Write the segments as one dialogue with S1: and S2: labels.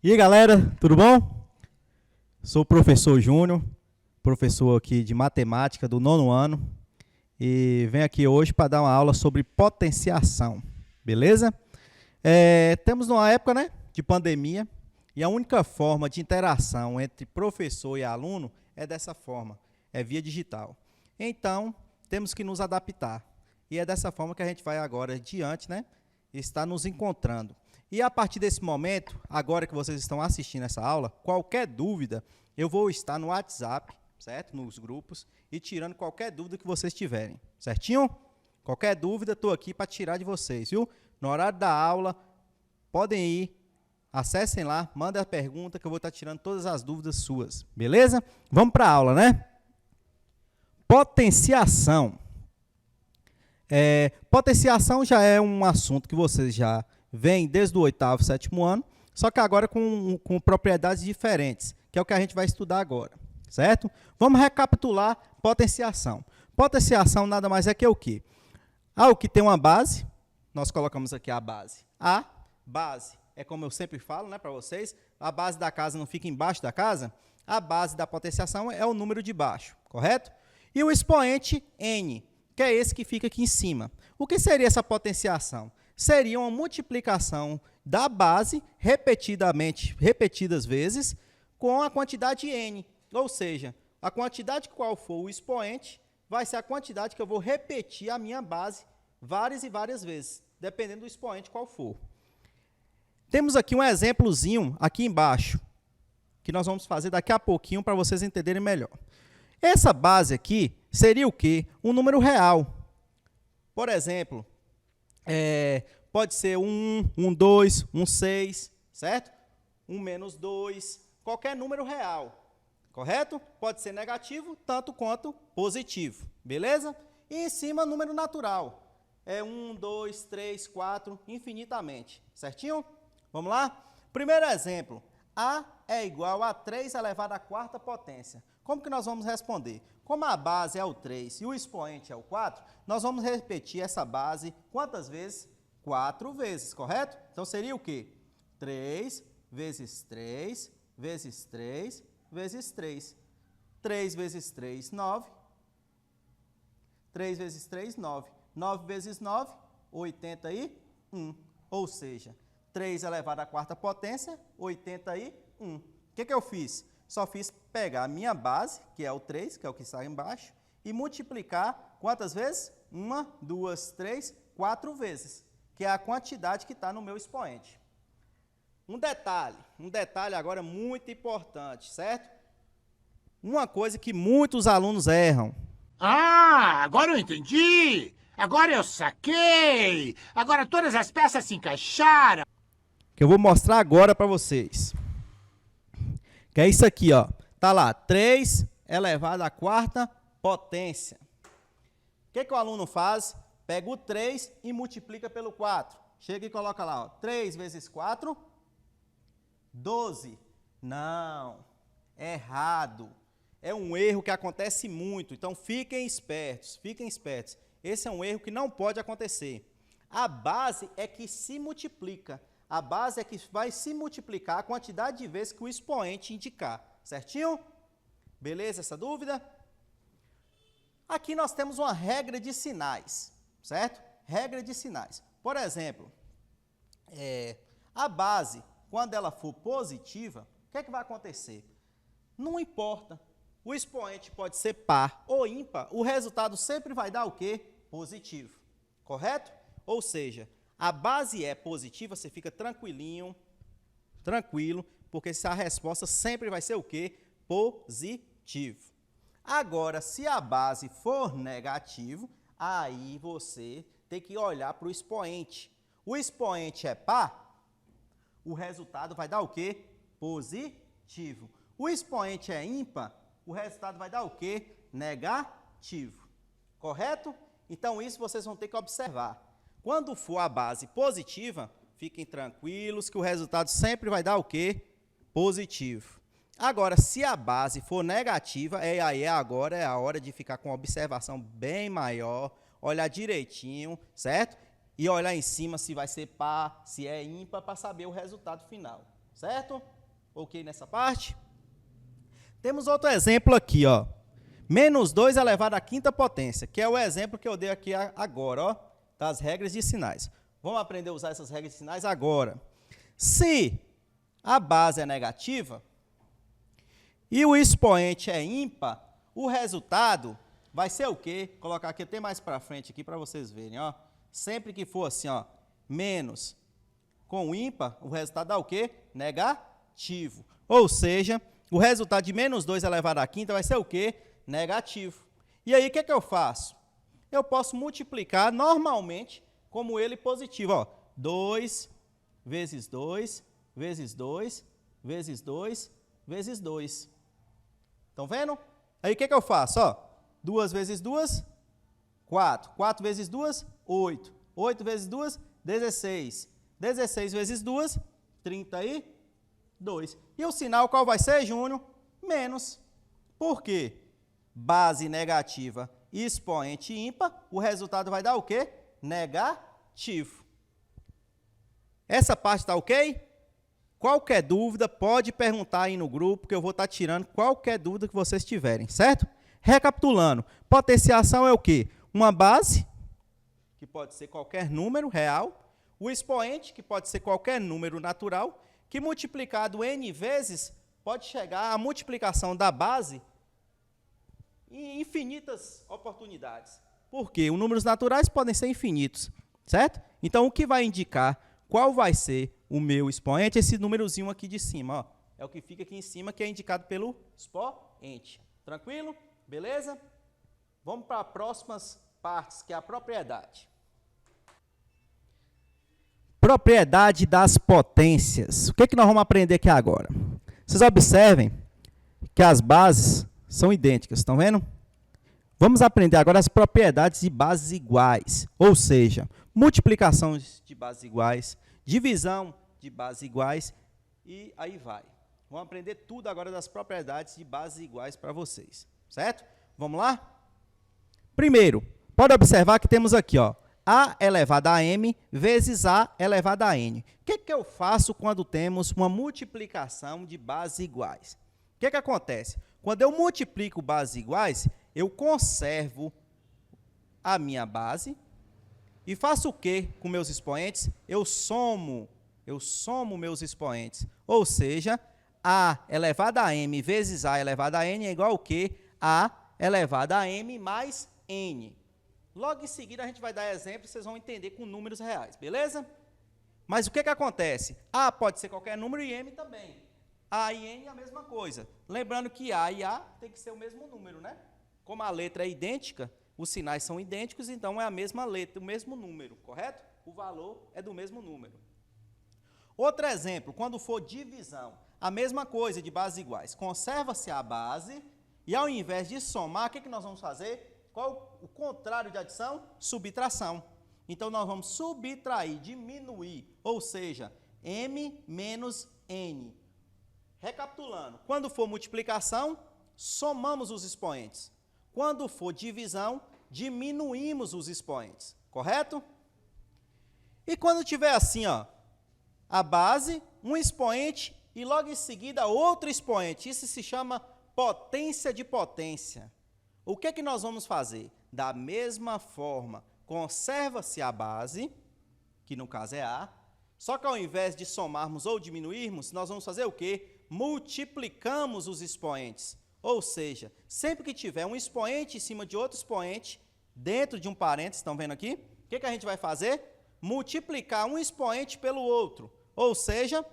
S1: E aí, galera, tudo bom? Sou o professor Júnior, professor aqui de matemática do 9º ano, e venho aqui hoje para dar uma aula sobre potenciação, beleza? Temos uma época, né, de pandemia, e a única forma de interação entre professor e aluno é dessa forma, é via digital. Então, temos que nos adaptar, e é dessa forma que a gente vai agora adiante, né, estar nos encontrando. E a partir desse momento, agora que vocês estão assistindo essa aula, qualquer dúvida, eu vou estar no WhatsApp, certo? Nos grupos, e tirando qualquer dúvida que vocês tiverem, certinho? Qualquer dúvida, estou aqui para tirar de vocês, viu? No horário da aula, podem ir, acessem lá, mandem a pergunta que eu vou estar tirando todas as dúvidas suas, beleza? Vamos para a aula, né? Potenciação. Potenciação já é um assunto que vocês já vem desde o 8º, 7º ano, só que agora com propriedades diferentes, que é o que a gente vai estudar agora, certo? Vamos recapitular potenciação. Potenciação nada mais é que o quê? Algo que tem uma base, nós colocamos aqui a base. A base é como eu sempre falo, né, para vocês, a base da casa não fica embaixo da casa, a base da potenciação é o número de baixo, correto? E o expoente N, que é esse que fica aqui em cima. O que seria essa potenciação? Seria uma multiplicação da base repetidas vezes com a quantidade n, ou seja, a quantidade qual for o expoente vai ser a quantidade que eu vou repetir a minha base várias e várias vezes, dependendo do expoente qual for. Temos aqui um exemplozinho aqui embaixo, que nós vamos fazer daqui a pouquinho para vocês entenderem melhor. Essa base aqui seria o quê? Um número real. Por exemplo, pode ser 1, 2, 6, certo? 1 menos 2, qualquer número real, correto? Pode ser negativo, tanto quanto positivo, beleza? E em cima, número natural. 1, 2, 3, 4, infinitamente, certinho? Vamos lá? Primeiro exemplo, A é igual a 3 elevado à quarta potência. Como que nós vamos responder? Como a base é o 3 e o expoente é o 4, nós vamos repetir essa base quantas vezes? 4 vezes, correto? Então, seria o quê? 3 vezes 3, vezes 3, vezes 3. 3 vezes 3, 9. 3 vezes 3, 9. 9 vezes 9, 81. Ou seja, 3 elevado à quarta potência, 81. O que eu fiz? Só fiz pegar a minha base, que é o 3, que é o que está embaixo, e multiplicar quantas vezes? 1, 2, 3, 4 vezes, que é a quantidade que está no meu expoente. Um detalhe agora muito importante, certo? Uma coisa que muitos alunos erram.
S2: Ah, agora eu entendi! Agora eu saquei! Agora todas as peças se encaixaram!
S1: Que eu vou mostrar agora para vocês. Que é isso aqui, ó. Tá lá, 3 elevado à quarta potência. O que o aluno faz? Pega o 3 e multiplica pelo 4. Chega e coloca lá, ó, 3 vezes 4, 12. Não, é errado. É um erro que acontece muito, então fiquem espertos, fiquem espertos. Esse é um erro que não pode acontecer. A base é que se multiplica. A base é que vai se multiplicar a quantidade de vezes que o expoente indicar. Certinho? Beleza essa dúvida? Aqui nós temos uma regra de sinais, certo? Regra de sinais. Por exemplo, a base, quando ela for positiva, o que é que vai acontecer? Não importa. O expoente pode ser par ou ímpar, o resultado sempre vai dar o quê? Positivo. Correto? Ou seja, a base é positiva, você fica tranquilo, porque a resposta sempre vai ser o quê? Positivo. Agora, se a base for negativo, aí você tem que olhar para o expoente. O expoente é par, o resultado vai dar o quê? Positivo. O expoente é ímpar, o resultado vai dar o quê? Negativo. Correto? Então, isso vocês vão ter que observar. Quando for a base positiva, fiquem tranquilos que o resultado sempre vai dar o quê? Positivo. Agora, se a base for negativa, agora é a hora de ficar com uma observação bem maior, olhar direitinho, certo? E olhar em cima se vai ser par, se é ímpar, para saber o resultado final. Certo? Ok nessa parte? Temos outro exemplo aqui, ó. Menos 2 elevado à quinta potência, que é o exemplo que eu dei aqui agora, ó, das regras de sinais. Vamos aprender a usar essas regras de sinais agora. Se a base é negativa e o expoente é ímpar, o resultado vai ser o quê? Vou colocar aqui até mais para frente aqui para vocês verem, ó. Sempre que for assim, ó, menos com ímpar, o resultado dá o quê? Negativo. Ou seja, o resultado de menos 2 elevado à quinta vai ser o quê? Negativo. E aí, o que é que eu faço? Eu posso multiplicar normalmente como ele positivo, ó. 2 vezes 2, vezes 2, vezes 2, vezes 2. Estão vendo? Aí, o que é que eu faço? Ó, 2 vezes 2, 4. 4 vezes 2, 8. 8 vezes 2, 16. 16 vezes 2, 32. E o sinal qual vai ser, Júnior? Menos. Por quê? Base negativa e expoente ímpar, o resultado vai dar o quê? Negativo. Essa parte está ok? Qualquer dúvida, pode perguntar aí no grupo, que eu vou estar tirando qualquer dúvida que vocês tiverem, certo? Recapitulando, potenciação é o quê? Uma base, que pode ser qualquer número real, o expoente, que pode ser qualquer número natural, que multiplicado n vezes, pode chegar à multiplicação da base em infinitas oportunidades. Por quê? Os números naturais podem ser infinitos, certo? Então, o que vai indicar qual vai ser o meu expoente? Esse númerozinho aqui de cima, ó. É o que fica aqui em cima, que é indicado pelo expoente. Tranquilo? Beleza? Vamos para as próximas partes, que é a propriedade. Propriedade das potências. O que é que nós vamos aprender aqui agora? Vocês observem que as bases são idênticas, estão vendo? Vamos aprender agora as propriedades de bases iguais, ou seja, multiplicação de bases iguais, divisão de bases iguais e aí vai. Vamos aprender tudo agora das propriedades de bases iguais para vocês, certo? Vamos lá? Primeiro, pode observar que temos aqui, ó, A elevado a M vezes A elevado a N. O que eu faço quando temos uma multiplicação de bases iguais? O que acontece? Quando eu multiplico bases iguais, eu conservo a minha base e faço o quê com meus expoentes? Eu somo meus expoentes. Ou seja, A elevado a M vezes A elevado a N é igual ao quê? A elevado a M mais N. Logo em seguida, a gente vai dar exemplo, vocês vão entender com números reais, beleza? Mas o que acontece? A pode ser qualquer número e M também. A e N é a mesma coisa. Lembrando que A e A tem que ser o mesmo número, né? Como a letra é idêntica, os sinais são idênticos, então é a mesma letra, o mesmo número, correto? O valor é do mesmo número. Outro exemplo, quando for divisão, a mesma coisa de bases iguais. Conserva-se a base e ao invés de somar, o que nós vamos fazer? Qual o contrário de adição? Subtração. Então, nós vamos subtrair, diminuir, ou seja, M menos N. Recapitulando, quando for multiplicação, somamos os expoentes. Quando for divisão, diminuímos os expoentes, correto? E quando tiver assim, ó, a base, um expoente e logo em seguida outro expoente, isso se chama potência de potência. O que que nós vamos fazer? Da mesma forma, conserva-se a base, que no caso é A, só que ao invés de somarmos ou diminuirmos, nós vamos fazer o quê? Multiplicamos os expoentes. Ou seja, sempre que tiver um expoente em cima de outro expoente, dentro de um parênteses, estão vendo aqui? O que a gente vai fazer? Multiplicar um expoente pelo outro. Ou seja,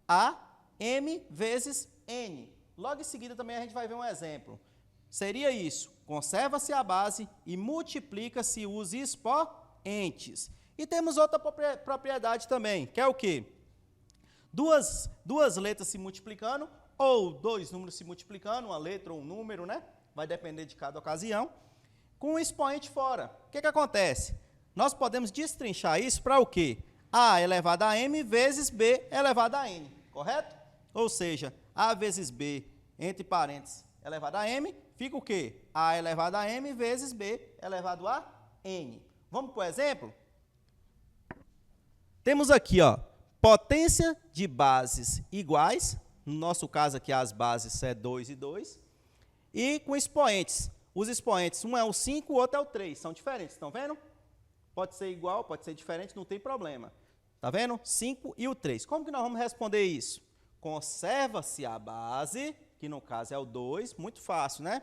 S1: A, M vezes N. Logo em seguida também a gente vai ver um exemplo. Seria isso, conserva-se a base e multiplica-se os expoentes. E temos outra propriedade também, que é o quê? Duas letras se multiplicando, ou dois números se multiplicando, uma letra ou um número, né? Vai depender de cada ocasião, com um expoente fora. O que acontece? Nós podemos destrinchar isso para o quê? A elevado a M vezes B elevado a N, correto? Ou seja, A vezes B, entre parênteses, elevado a M, fica o quê? A elevado a M vezes B elevado a N. Vamos para o exemplo? Temos aqui, ó, potência de bases iguais, no nosso caso aqui as bases é 2 e 2, e com expoentes. Os expoentes, um é o 5, o outro é o 3, são diferentes, estão vendo? Pode ser igual, pode ser diferente, não tem problema. Tá vendo? 5 e o 3. Como que nós vamos responder isso? Conserva-se a base, que no caso é o 2, muito fácil, né?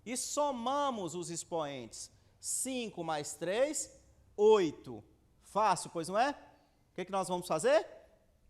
S1: E somamos os expoentes. 5 mais 3, 8. Fácil, pois não é? O que nós vamos fazer?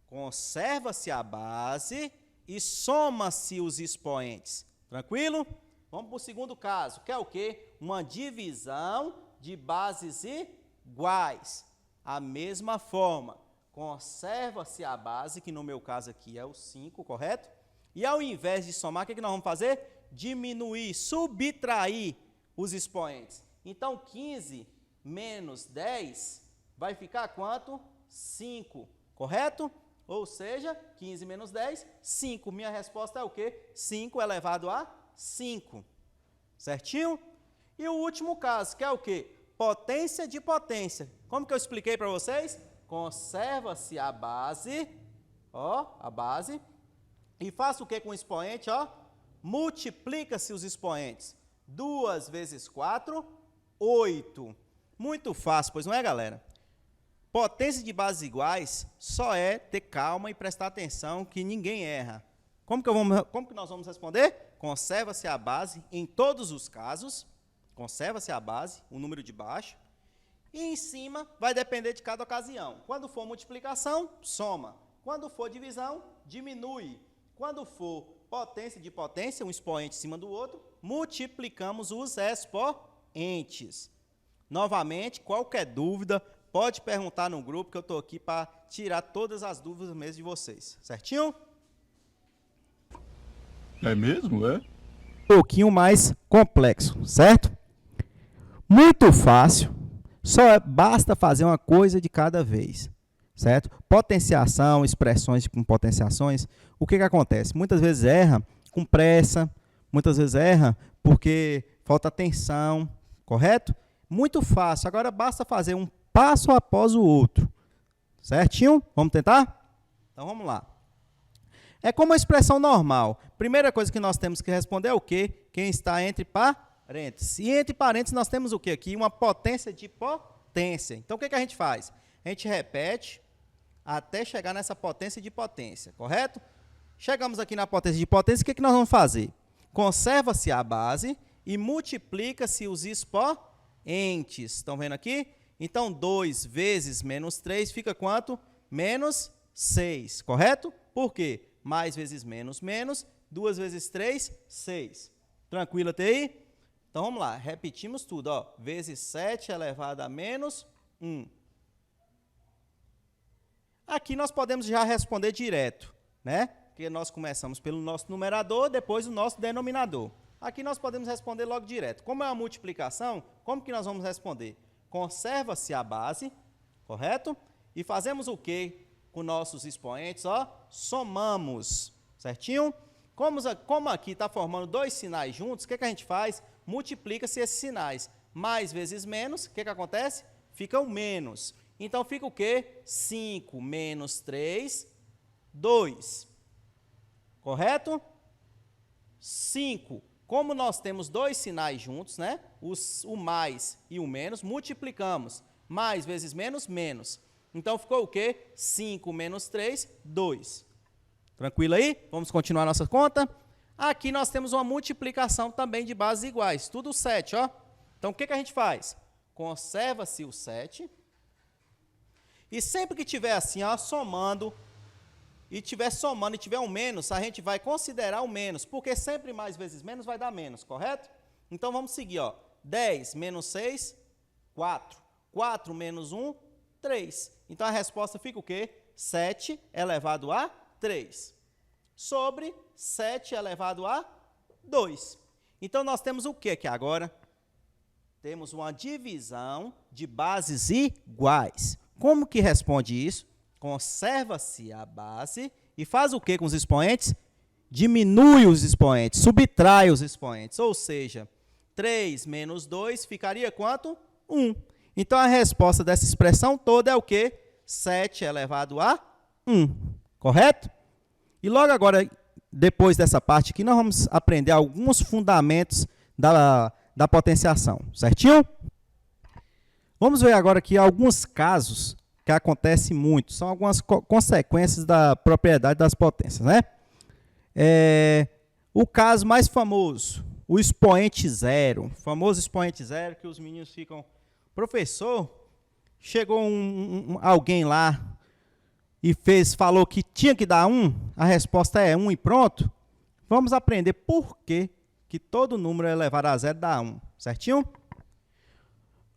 S1: Conserva-se a base e soma-se os expoentes. Tranquilo? Vamos para o segundo caso, que é o quê? Uma divisão de bases iguais. A mesma forma, conserva-se a base, que no meu caso aqui é o 5, correto? E ao invés de somar, o que nós vamos fazer? Diminuir, subtrair os expoentes. Então, 15 menos 10 vai ficar quanto? 5, correto? Ou seja, 15 menos 10, 5. Minha resposta é o quê? 5 elevado a 5. Certinho? E o último caso, que é o quê? Potência de potência. Como que eu expliquei para vocês? Conserva-se a base, ó, a base, e faça o que com o expoente, ó? Multiplica-se os expoentes. 2 vezes 4, 8. Muito fácil, pois não é, galera? Potência de bases iguais só é ter calma e prestar atenção que ninguém erra. Como que nós vamos responder? Conserva-se a base em todos os casos. Conserva-se a base, o número de baixo. E em cima vai depender de cada ocasião. Quando for multiplicação, soma. Quando for divisão, diminui. Quando for potência de potência, um expoente em cima do outro, multiplicamos os expoentes. Novamente, qualquer dúvida, pode perguntar no grupo, que eu estou aqui para tirar todas as dúvidas mesmo de vocês. Certinho?
S3: É mesmo, é?
S1: Um pouquinho mais complexo, certo? Muito fácil, só basta fazer uma coisa de cada vez, certo? Potenciação, expressões com potenciações, o que acontece? Muitas vezes erra com pressa, muitas vezes erra porque falta atenção, correto? Muito fácil, agora basta fazer um passo após o outro, certinho? Vamos tentar? Então vamos lá. É como uma expressão normal. Primeira coisa que nós temos que responder é o quê? Quem está entre parênteses. E entre parênteses nós temos o quê aqui? Uma potência de potência. Então o que a gente faz? A gente repete até chegar nessa potência de potência, correto? Chegamos aqui na potência de potência, o que nós vamos fazer? Conserva-se a base e multiplica-se os expoentes. Estão vendo aqui? Então, 2 vezes menos 3 fica quanto? Menos 6, correto? Por quê? Mais vezes menos, menos. 2 vezes 3, 6. Tranquilo até aí? Então, vamos lá. Repetimos tudo. Ó. Vezes 7 elevado a menos 1. Aqui nós podemos já responder direto, né? Porque nós começamos pelo nosso numerador, depois o nosso denominador. Aqui nós podemos responder logo direto. Como é uma multiplicação, como que nós vamos responder? Conserva-se a base, correto? E fazemos o quê? Com nossos expoentes, ó, somamos, certinho? Como aqui está formando dois sinais juntos, o que a gente faz? Multiplica-se esses sinais. Mais vezes menos, o que acontece? Fica o menos. Então, fica o quê? 5 menos 3, 2. Correto? 5. Como nós temos dois sinais juntos, né? O mais e o menos, multiplicamos. Mais vezes menos, menos. Então, ficou o quê? 5 menos 3, 2. Tranquilo aí? Vamos continuar a nossa conta? Aqui nós temos uma multiplicação também de bases iguais. Tudo 7, ó. Então, o que a gente faz? Conserva-se o 7. E sempre que tiver assim, ó, somando, e tiver um menos, a gente vai considerar o menos, porque sempre mais vezes menos vai dar menos, correto? Então, vamos seguir, ó. 10 menos 6, 4. 4 menos 1, 3. Então, a resposta fica o quê? 7 elevado a 3. Sobre 7 elevado a 2. Então, nós temos o que aqui agora? Temos uma divisão de bases iguais. Como que responde isso? Conserva-se a base e faz o que com os expoentes? Diminui os expoentes, subtrai os expoentes. Ou seja, 3 menos 2 ficaria quanto? 1. Então, a resposta dessa expressão toda é o quê? 7 elevado a 1. correto? E logo agora, depois dessa parte aqui, nós vamos aprender alguns fundamentos da potenciação, certinho? Vamos ver agora aqui alguns casos que acontecem muito, são algumas consequências da propriedade das potências, né? O caso mais famoso, o expoente zero, o famoso expoente zero, que os meninos ficam, professor, chegou alguém lá e falou que tinha que dar 1, a resposta é 1 e pronto. Vamos aprender por que todo número elevado a zero dá 1, certinho?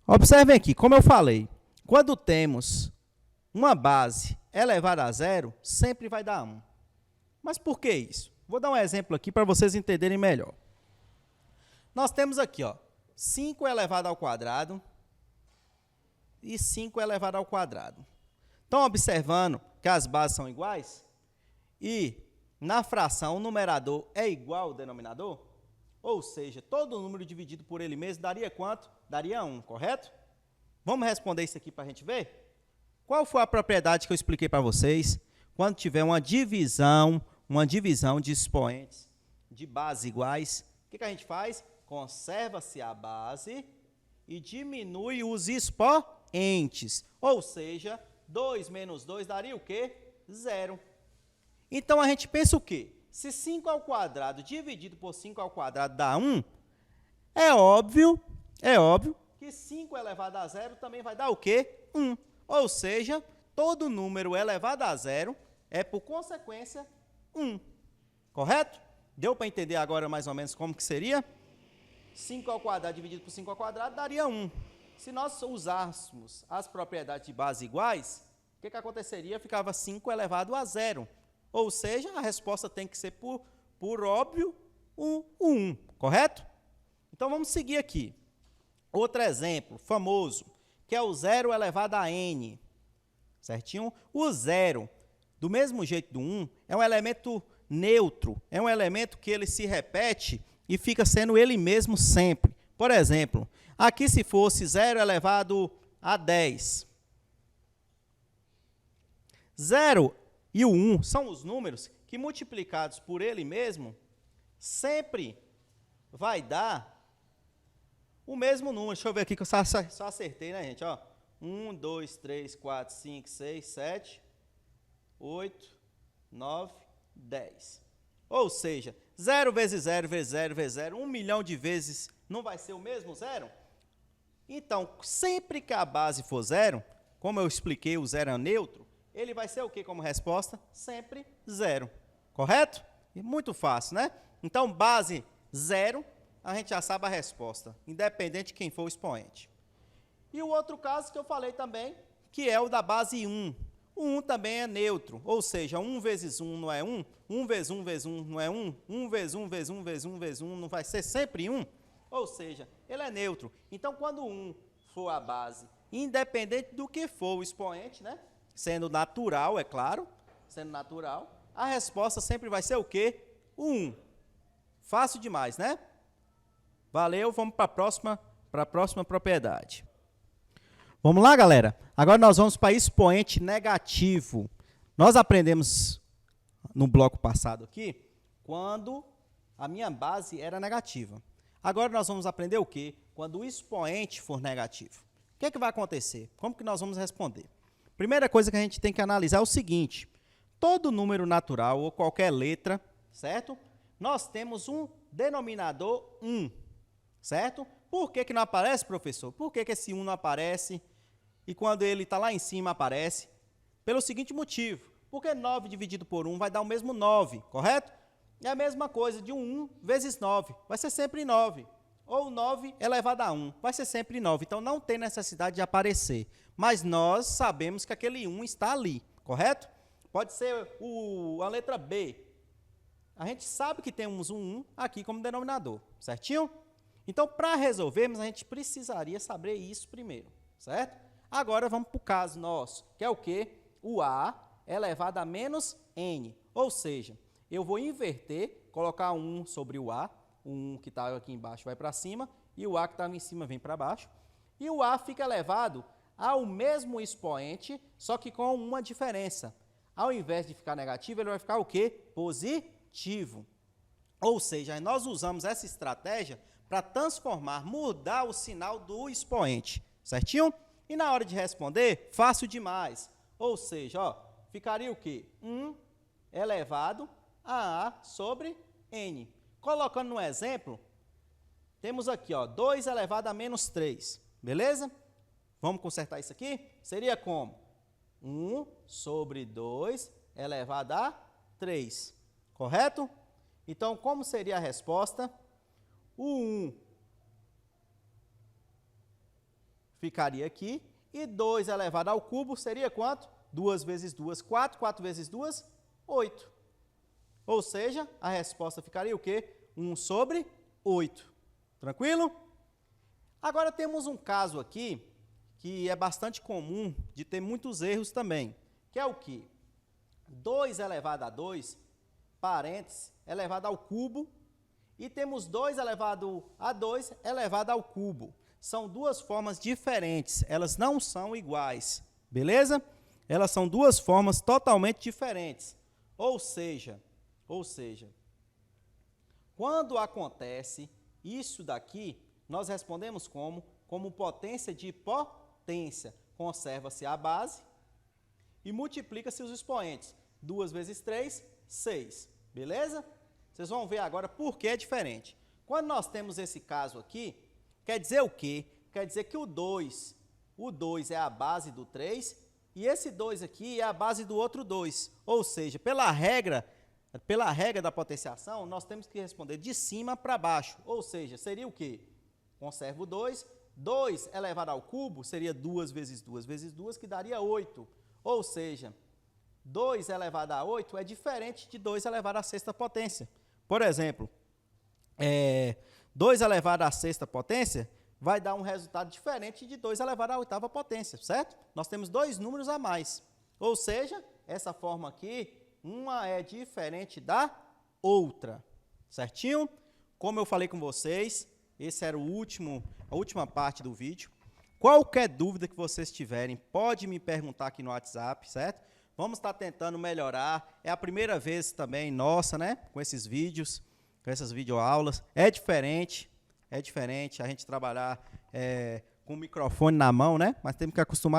S1: Observem aqui, como eu falei, quando temos uma base elevada a zero, sempre vai dar 1. Mas por que isso? Vou dar um exemplo aqui para vocês entenderem melhor. Nós temos aqui, ó, 5 elevado ao quadrado e 5 elevado ao quadrado. Estão observando que as bases são iguais? E na fração o numerador é igual ao denominador? Ou seja, todo número dividido por ele mesmo daria quanto? Daria 1, correto? Vamos responder isso aqui para a gente ver? Qual foi a propriedade que eu expliquei para vocês? Quando tiver uma divisão de expoentes de bases iguais, o que a gente faz? Conserva-se a base e diminui os expoentes. Ou seja, 2 menos 2 daria o quê? 0. Então, a gente pensa o quê? Se 5 ao quadrado dividido por 5 ao quadrado dá 1, é óbvio que 5 elevado a 0 também vai dar o quê? 1. Ou seja, todo número elevado a 0 é, por consequência, 1. Correto? Deu para entender agora mais ou menos como que seria? 5 ao quadrado dividido por 5 ao quadrado daria 1. Se nós usássemos as propriedades de base iguais, o que aconteceria? Ficava 5 elevado a 0. Ou seja, a resposta tem que ser, por óbvio, o 1. Correto? Então, vamos seguir aqui. Outro exemplo famoso, que é o 0 elevado a n. Certinho? O 0, do mesmo jeito do 1, é um elemento neutro. É um elemento que ele se repete e fica sendo ele mesmo sempre. Por exemplo, aqui se fosse 0 elevado a 10. 0 e o 1 são os números que, multiplicados por ele mesmo, sempre vai dar o mesmo número. Deixa eu ver aqui que eu só acertei, né, gente? Ó, 1, 2, 3, 4, 5, 6, 7, 8, 9, 10. Ou seja, 0 vezes 0 vezes 0 vezes 0, 1 milhão de vezes não vai ser o mesmo zero? Então, sempre que a base for 0, como eu expliquei, o 0 é neutro, ele vai ser o que como resposta? Sempre 0. Correto? Muito fácil, né? Então, base 0, a gente já sabe a resposta, independente de quem for o expoente. E o outro caso que eu falei também, que é o da base 1. O 1 também é neutro, ou seja, 1 vezes 1 não é 1, 1 vezes 1 vezes 1 não é 1, 1 vezes 1 vezes 1 vezes 1 vezes 1 não vai ser sempre 1, ou seja, ele é neutro. Então, quando 1 for a base, independente do que for o expoente, né? Sendo natural, é claro, sendo natural, a resposta sempre vai ser o quê? O 1. Fácil demais, né? Valeu, vamos para a próxima propriedade. Vamos lá, galera? Agora nós vamos para expoente negativo. Nós aprendemos no bloco passado aqui, quando a minha base era negativa. Agora nós vamos aprender o quê? Quando o expoente for negativo. O que é que vai acontecer? Como que nós vamos responder? Primeira coisa que a gente tem que analisar é o seguinte: todo número natural ou qualquer letra, certo? Nós temos um denominador 1, certo? Por que não aparece, professor? Por que esse 1 não aparece e quando ele está lá em cima aparece? Pelo seguinte motivo: porque 9 dividido por 1 vai dar o mesmo 9, correto? É a mesma coisa de 1 vezes 9, vai ser sempre 9. Ou 9 elevado a 1, vai ser sempre 9. Então, não tem necessidade de aparecer. Mas nós sabemos que aquele 1 está ali, correto? Pode ser a letra B. A gente sabe que temos um 1 aqui como denominador, certinho? Então, para resolvermos, a gente precisaria saber isso primeiro, certo? Agora, vamos para o caso nosso, que é o quê? O A elevado a menos N. Ou seja, eu vou inverter, colocar 1 sobre o A, o 1 que está aqui embaixo vai para cima, e o A que estava em cima vem para baixo. E o A fica elevado ao mesmo expoente, só que com uma diferença. ao invés de ficar negativo, ele vai ficar o quê? Positivo. Ou seja, nós usamos essa estratégia para transformar, mudar o sinal do expoente, certinho? E na hora de responder, fácil demais. Ou seja, ó, ficaria o quê? 1 elevado a A sobre N. Colocando no exemplo, temos aqui, ó, 2 elevado a menos 3, beleza? Vamos consertar isso aqui? Seria como? 1 sobre 2 elevado a 3, correto? Então, como seria a resposta? O 1 ficaria aqui, e 2 elevado ao cubo seria quanto? 2 vezes 2, 4, 4 vezes 2, 8. Ou seja, a resposta ficaria o quê? 1 sobre 8. Tranquilo? Agora temos um caso aqui, que é bastante comum de ter muitos erros também, que é o quê? 2 elevado a 2, parênteses, elevado ao cubo, e temos 2 elevado a 2 elevado ao cubo. São duas formas diferentes, elas não são iguais, beleza? Elas são duas formas totalmente diferentes. Ou seja, quando acontece isso daqui, nós respondemos como potência de potência. Conserva-se a base e multiplica-se os expoentes. 2 vezes 3, 6, beleza? Vocês vão ver agora por que é diferente. Quando nós temos esse caso aqui, quer dizer o quê? Quer dizer que o 2 é a base do 3 e esse 2 aqui é a base do outro 2. Ou seja, pela regra da potenciação, nós temos que responder de cima para baixo. Ou seja, seria o quê? Conservo o 2. 2 elevado ao cubo seria 2 vezes 2 vezes 2, que daria 8. Ou seja, 2 elevado a 8 é diferente de 2 elevado à sexta potência. Por exemplo, 2 elevado à sexta potência vai dar um resultado diferente de 2 elevado à oitava potência, certo? Nós temos 2 números a mais. Ou seja, essa forma aqui, uma é diferente da outra, certinho? Como eu falei com vocês, esse era a última parte do vídeo. Qualquer dúvida que vocês tiverem, pode me perguntar aqui no WhatsApp, certo? Vamos estar tentando melhorar. É a primeira vez também nossa, né? Com esses vídeos, com essas videoaulas. É diferente a gente trabalhar com o microfone na mão, né? Mas temos que acostumar